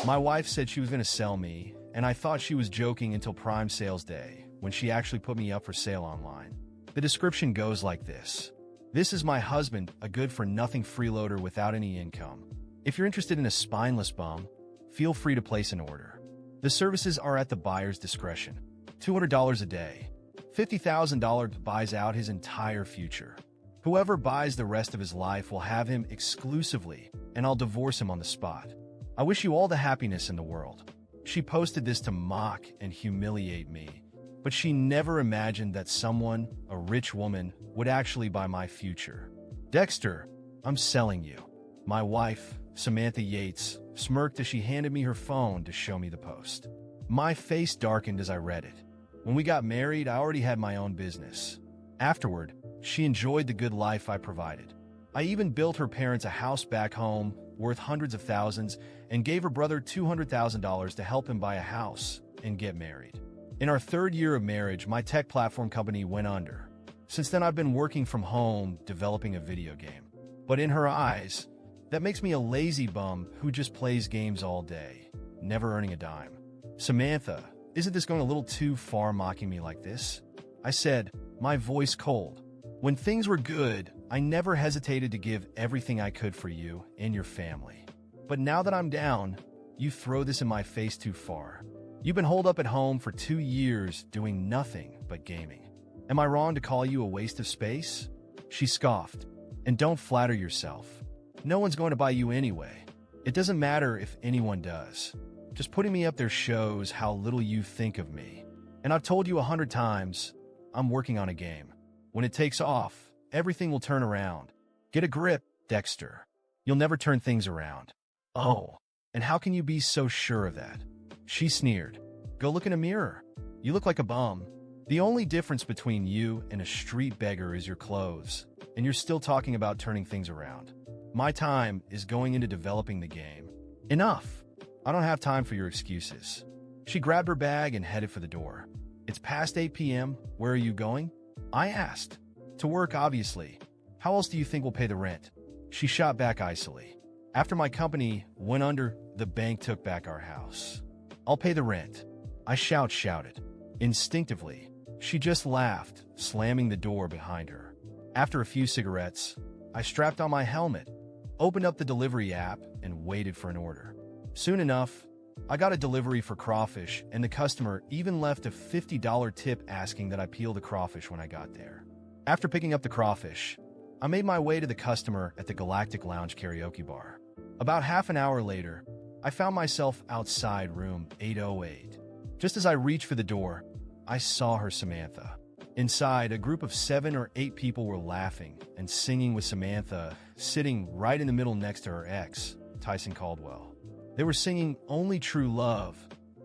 My wife said she was going to sell me, and I thought she was joking until Prime Sales Day, when she actually put me up for sale online. The description goes like this. This is my husband, a good-for-nothing freeloader without any income. If you're interested in a spineless bum, feel free to place an order. The services are at the buyer's discretion. $200 a day. $50,000 buys out his entire future. Whoever buys the rest of his life will have him exclusively, and I'll divorce him on the spot. I wish you all the happiness in the world. She posted this to mock and humiliate me, but she never imagined that someone, a rich woman, would actually buy my future. Dexter, I'm selling you. My wife, Samantha Yates, smirked as she handed me her phone to show me the post. My face darkened as I read it. When we got married, I already had my own business. Afterward, she enjoyed the good life I provided. I even built her parents a house back home worth hundreds of thousands and gave her brother $200,000 to help him buy a house and get married. In our third year of marriage, my tech platform company went under. Since then, I've been working from home developing a video game. But in her eyes, that makes me a lazy bum who just plays games all day, never earning a dime. Samantha, isn't this going a little too far mocking me like this? I said, my voice cold. When things were good, I never hesitated to give everything I could for you and your family. But now that I'm down, you throw this in my face too far. You've been holed up at home for 2 years doing nothing but gaming. Am I wrong to call you a waste of space? She scoffed. And don't flatter yourself. No one's going to buy you anyway. It doesn't matter if anyone does. Just putting me up there shows how little you think of me. And I've told you 100 times, I'm working on a game. When it takes off, everything will turn around. Get a grip, Dexter. You'll never turn things around. Oh, and how can you be so sure of that? She sneered. Go look in a mirror. You look like a bum. The only difference between you and a street beggar is your clothes, and you're still talking about turning things around. My time is going into developing the game. Enough. I don't have time for your excuses. She grabbed her bag and headed for the door. It's past 8 p.m. Where are you going? I asked. To work, obviously. How else do you think we'll pay the rent? She shot back icily. After my company went under, the bank took back our house. I'll pay the rent. I shouted. Instinctively, she just laughed, slamming the door behind her. After a few cigarettes, I strapped on my helmet, opened up the delivery app, and waited for an order. Soon enough, I got a delivery for crawfish, and the customer even left a $50 tip asking that I peel the crawfish when I got there. After picking up the crawfish, I made my way to the customer at the Galactic Lounge karaoke bar. About half an hour later, I found myself outside room 808. Just as I reached for the door, I saw her Samantha. Inside, a group of 7 or 8 people were laughing and singing with Samantha, sitting right in the middle next to her ex, Tyson Caldwell. They were singing Only True Love,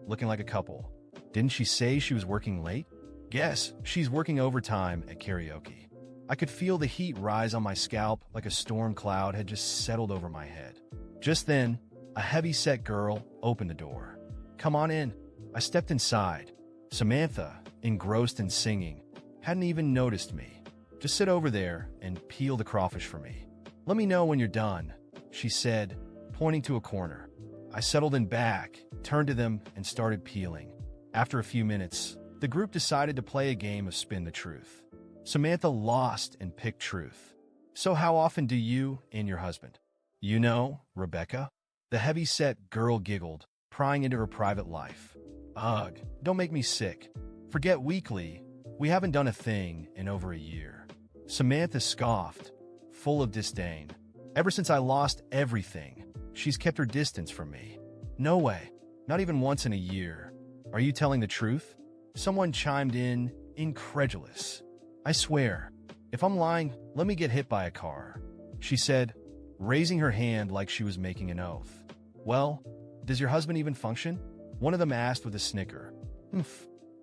looking like a couple. Didn't she say she was working late? Guess she's working overtime at karaoke. I could feel the heat rise on my scalp like a storm cloud had just settled over my head. Just then, a heavy-set girl opened the door. Come on in. I stepped inside. Samantha, engrossed in singing, hadn't even noticed me. Just sit over there and peel the crawfish for me. Let me know when you're done, she said, pointing to a corner. I settled in back, turned to them, and started peeling. After a few minutes, the group decided to play a game of Spin the Truth. Samantha lost and picked truth. So how often do you and your husband? You know, Rebecca? The heavy-set girl giggled, prying into her private life. Ugh, don't make me sick. Forget weekly. We haven't done a thing in over a year. Samantha scoffed, full of disdain. Ever since I lost everything, she's kept her distance from me. No way. Not even once in a year. Are you telling the truth? Someone chimed in, incredulous. I swear, if I'm lying, let me get hit by a car, she said, raising her hand like she was making an oath. Well, does your husband even function? One of them asked with a snicker.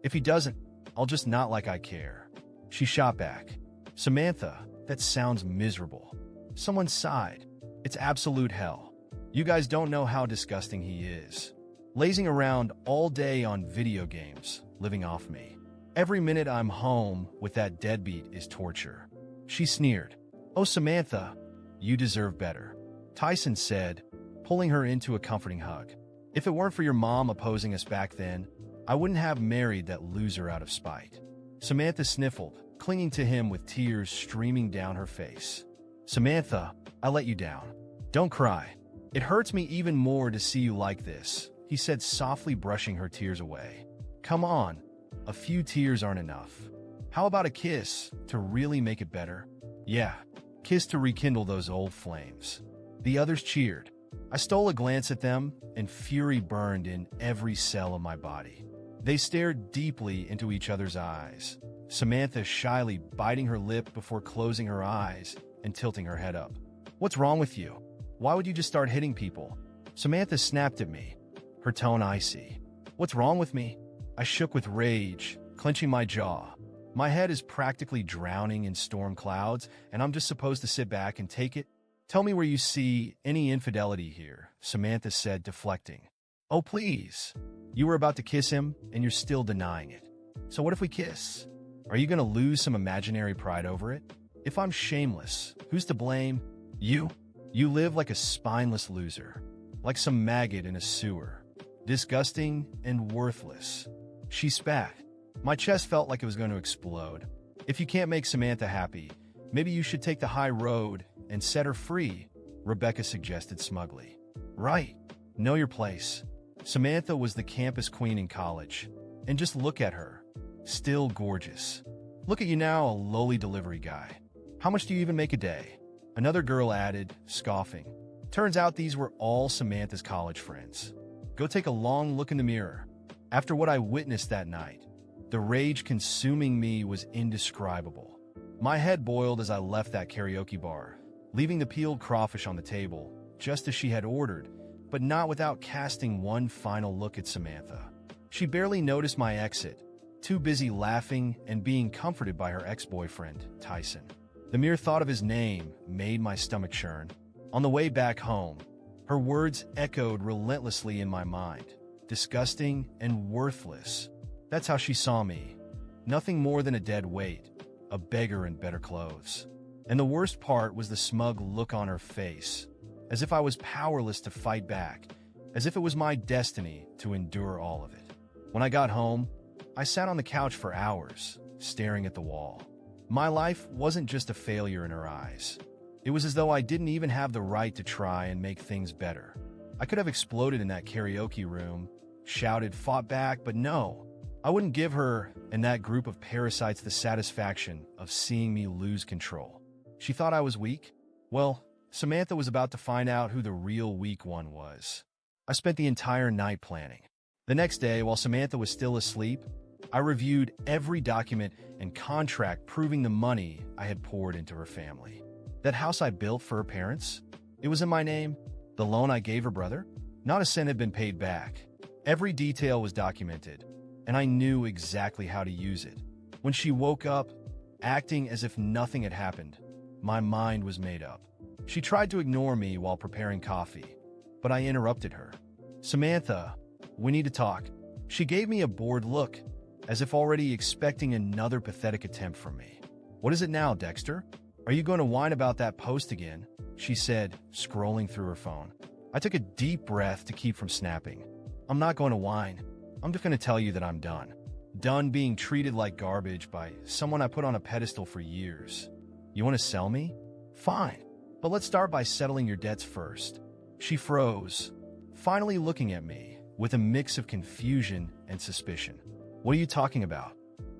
If he doesn't, I'll just not like I care. She shot back. Samantha, that sounds miserable. Someone sighed. It's absolute hell. You guys don't know how disgusting he is. Lazing around all day on video games, living off me. Every minute I'm home with that deadbeat is torture. She sneered. Oh, Samantha, you deserve better, Tyson said, pulling her into a comforting hug. If it weren't for your mom opposing us back then, I wouldn't have married that loser out of spite. Samantha sniffled, clinging to him with tears streaming down her face. Samantha, I let you down. Don't cry. It hurts me even more to see you like this, he said softly, brushing her tears away. Come on, a few tears aren't enough. How about a kiss to really make it better? Yeah, kiss to rekindle those old flames. The others cheered. I stole a glance at them, and fury burned in every cell of my body. They stared deeply into each other's eyes, Samantha shyly biting her lip before closing her eyes and tilting her head up. What's wrong with you? Why would you just start hitting people? Samantha snapped at me, her tone icy. What's wrong with me? I shook with rage, clenching my jaw. My head is practically drowning in storm clouds, and I'm just supposed to sit back and take it? Tell me where you see any infidelity here, Samantha said, deflecting. Oh, please. You were about to kiss him, and you're still denying it. So what if we kiss? Are you going to lose some imaginary pride over it? If I'm shameless, who's to blame? You? You live like a spineless loser, like some maggot in a sewer. Disgusting and worthless. She spat. My chest felt like it was going to explode. If you can't make Samantha happy, maybe you should take the high road and set her free, Rebecca suggested smugly. Right. Know your place. Samantha was the campus queen in college. And just look at her. Still gorgeous. Look at you now, a lowly delivery guy. How much do you even make a day? Another girl added, scoffing. Turns out these were all Samantha's college friends. Go take a long look in the mirror. After what I witnessed that night, the rage consuming me was indescribable. My head boiled as I left that karaoke bar, leaving the peeled crawfish on the table, just as she had ordered, but not without casting one final look at Samantha. She barely noticed my exit, too busy laughing and being comforted by her ex-boyfriend, Tyson. The mere thought of his name made my stomach churn. On the way back home, her words echoed relentlessly in my mind. Disgusting and worthless. That's how she saw me. Nothing more than a dead weight, a beggar in better clothes. And the worst part was the smug look on her face, as if I was powerless to fight back, as if it was my destiny to endure all of it. When I got home, I sat on the couch for hours, staring at the wall. My life wasn't just a failure in her eyes. It was as though I didn't even have the right to try and make things better. I could have exploded in that karaoke room, shouted, fought back, but no. I wouldn't give her and that group of parasites the satisfaction of seeing me lose control. She thought I was weak? Well, Samantha was about to find out who the real weak one was. I spent the entire night planning. The next day, while Samantha was still asleep, I reviewed every document and contract proving the money I had poured into her family. That house I built for her parents, it was in my name. The loan I gave her brother, not a cent had been paid back. Every detail was documented, and I knew exactly how to use it. When she woke up, acting as if nothing had happened, my mind was made up. She tried to ignore me while preparing coffee, but I interrupted her. Samantha, we need to talk. She gave me a bored look, as if already expecting another pathetic attempt from me. What is it now, Dexter? Are you going to whine about that post again? She said, scrolling through her phone. I took a deep breath to keep from snapping. I'm not going to whine. I'm just going to tell you that I'm done. Done being treated like garbage by someone I put on a pedestal for years. You want to sell me? Fine. But let's start by settling your debts first. She froze, finally looking at me with a mix of confusion and suspicion. What are you talking about?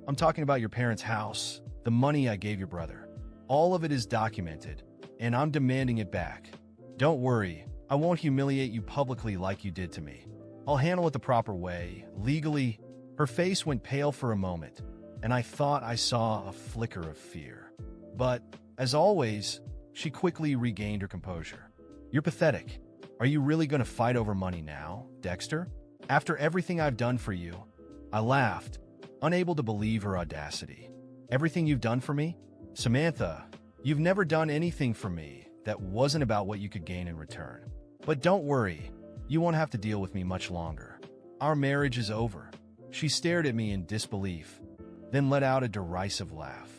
I'm talking about your parents' house, the money I gave your brother. All of it is documented, and I'm demanding it back. Don't worry, I won't humiliate you publicly like you did to me. I'll handle it the proper way, legally. Her face went pale for a moment, and I thought I saw a flicker of fear. But, as always, she quickly regained her composure. You're pathetic. Are you really going to fight over money now, Dexter? After everything I've done for you? I laughed, unable to believe her audacity. Everything you've done for me? Samantha, you've never done anything for me that wasn't about what you could gain in return. But don't worry, you won't have to deal with me much longer. Our marriage is over. She stared at me in disbelief, then let out a derisive laugh.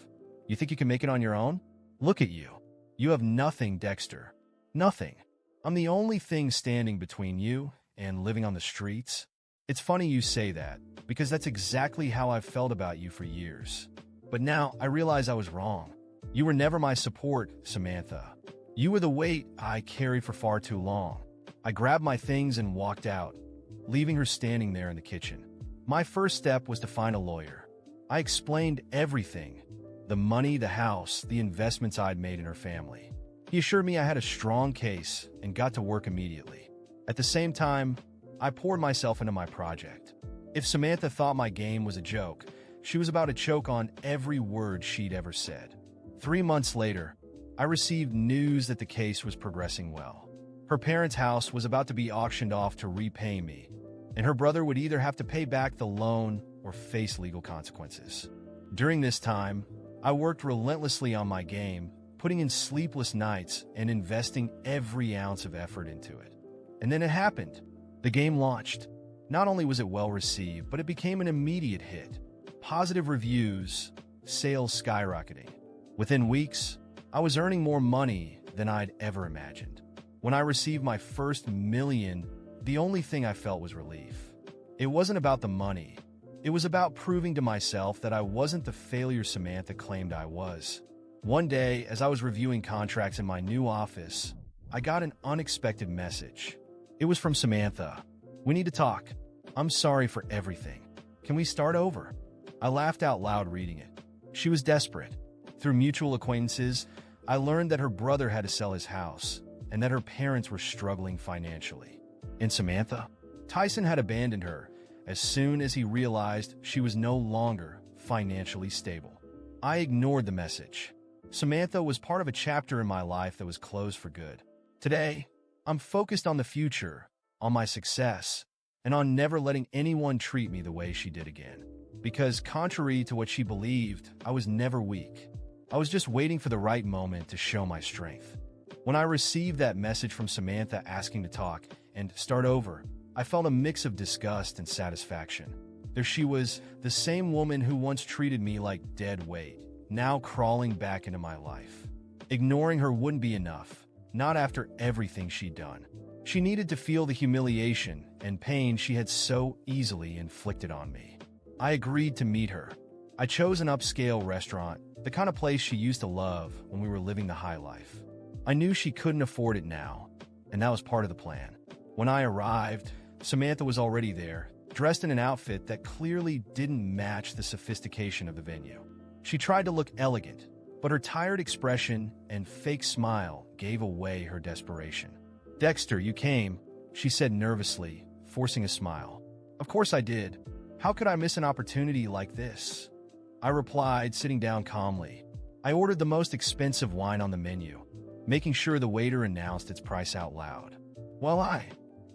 You think you can make it on your own? Look at you. You have nothing, Dexter. Nothing. I'm the only thing standing between you and living on the streets? It's funny you say that, because that's exactly how I've felt about you for years. But now I realize I was wrong. You were never my support, Samantha. You were the weight I carried for far too long. I grabbed my things and walked out, leaving her standing there in the kitchen. My first step was to find a lawyer. I explained everything: the money, the house, the investments I'd made in her family. He assured me I had a strong case and got to work immediately. At the same time, I poured myself into my project. If Samantha thought my game was a joke, she was about to choke on every word she'd ever said. 3 months later, I received news that the case was progressing well. Her parents' house was about to be auctioned off to repay me, and her brother would either have to pay back the loan or face legal consequences. During this time, I worked relentlessly on my game, putting in sleepless nights and investing every ounce of effort into it. And then it happened. The game launched. Not only was it well received, but it became an immediate hit. Positive reviews, sales skyrocketing. Within weeks, I was earning more money than I'd ever imagined. When I received my first million, the only thing I felt was relief. It wasn't about the money. It was about proving to myself that I wasn't the failure Samantha claimed I was. One day, as I was reviewing contracts in my new office, I got an unexpected message. It was from Samantha. "We need to talk. I'm sorry for everything. Can we start over?" I laughed out loud reading it. She was desperate. Through mutual acquaintances, I learned that her brother had to sell his house and that her parents were struggling financially. And Samantha? Tyson had abandoned her as soon as he realized she was no longer financially stable. I ignored the message. Samantha was part of a chapter in my life that was closed for good. Today, I'm focused on the future, on my success, and on never letting anyone treat me the way she did again. Because contrary to what she believed, I was never weak. I was just waiting for the right moment to show my strength. When I received that message from Samantha asking to talk and start over, I felt a mix of disgust and satisfaction. There she was, the same woman who once treated me like dead weight, now crawling back into my life. Ignoring her wouldn't be enough, not after everything she'd done. She needed to feel the humiliation and pain she had so easily inflicted on me. I agreed to meet her. I chose an upscale restaurant, the kind of place she used to love when we were living the high life. I knew she couldn't afford it now, and that was part of the plan. When I arrived, Samantha was already there, dressed in an outfit that clearly didn't match the sophistication of the venue. She tried to look elegant, but her tired expression and fake smile gave away her desperation. "Dexter, you came," she said nervously, forcing a smile. "Of course I did. How could I miss an opportunity like this?" I replied, sitting down calmly. I ordered the most expensive wine on the menu, making sure the waiter announced its price out loud. Well, I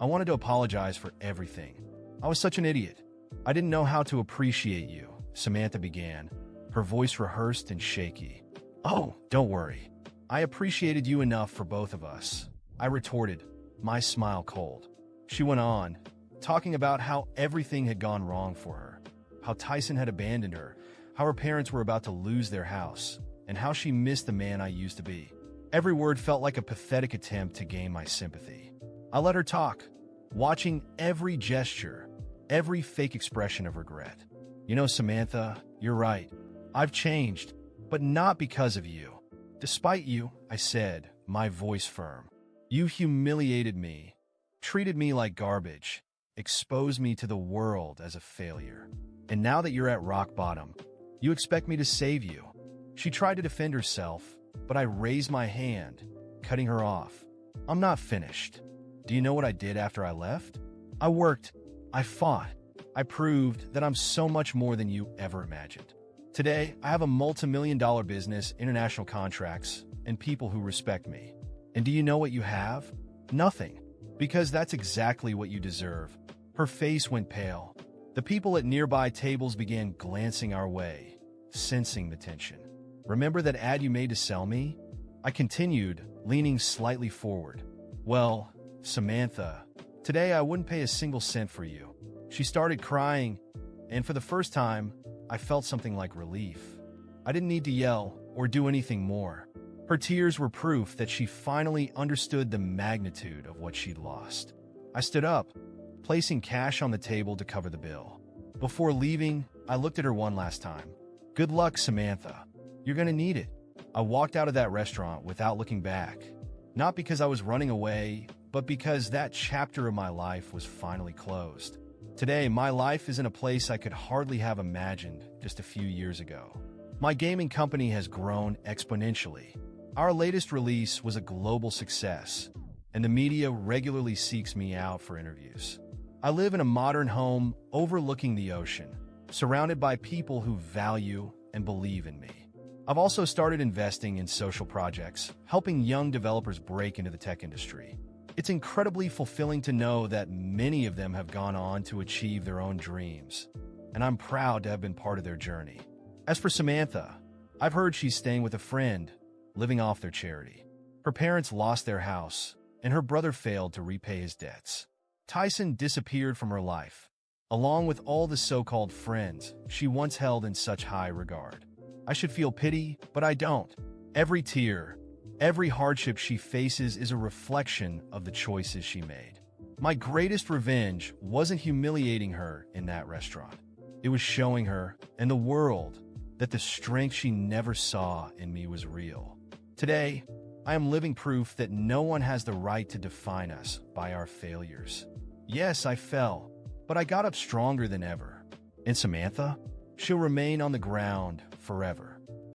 wanted to apologize for everything. I was such an idiot. I didn't know how to appreciate you, Samantha began, her voice rehearsed and shaky. "Oh, don't worry. I appreciated you enough for both of us," I retorted, my smile cold. She went on, talking about how everything had gone wrong for her, how Tyson had abandoned her, how her parents were about to lose their house, and how she missed the man I used to be. Every word felt like a pathetic attempt to gain my sympathy. I let her talk, watching every gesture, every fake expression of regret. "You know, Samantha, you're right. I've changed, but not because of you. Despite you," I said, my voice firm. "You humiliated me, treated me like garbage, exposed me to the world as a failure. And now that you're at rock bottom, you expect me to save you." She tried to defend herself, but I raised my hand, cutting her off. "I'm not finished. Do you know what I did after I left? I worked. I fought. I proved that I'm so much more than you ever imagined. Today, I have a multi-million-dollar business, international contracts, and people who respect me. And do you know what you have? Nothing. Because that's exactly what you deserve." Her face went pale. The people at nearby tables began glancing our way, sensing the tension. "Remember that ad you made to sell me?" I continued, leaning slightly forward. "Well, Samantha, today I wouldn't pay a single cent for you." She started crying, and for the first time, I felt something like relief. I didn't need to yell or do anything more. Her tears were proof that she finally understood the magnitude of what she'd lost. I stood up, placing cash on the table to cover the bill. Before leaving, I looked at her one last time. Good luck, Samantha. You're gonna need it. I walked out of that restaurant without looking back. Not because I was running away, but because that chapter of my life was finally closed. Today, my life is in a place I could hardly have imagined just a few years ago. My gaming company has grown exponentially. Our latest release was a global success, and the media regularly seeks me out for interviews. I live in a modern home overlooking the ocean, surrounded by people who value and believe in me. I've also started investing in social projects, helping young developers break into the tech industry. It's incredibly fulfilling to know that many of them have gone on to achieve their own dreams, and I'm proud to have been part of their journey. As for Samantha, I've heard she's staying with a friend, living off their charity. Her parents lost their house, and her brother failed to repay his debts. Tyson disappeared from her life, along with all the so-called friends she once held in such high regard. I should feel pity, but I don't. Every tear, every hardship she faces is a reflection of the choices she made. My greatest revenge wasn't humiliating her in that restaurant. It was showing her and the world that the strength she never saw in me was real. Today, I am living proof that no one has the right to define us by our failures. Yes, I fell, but I got up stronger than ever. And Samantha? She'll remain on the ground forever.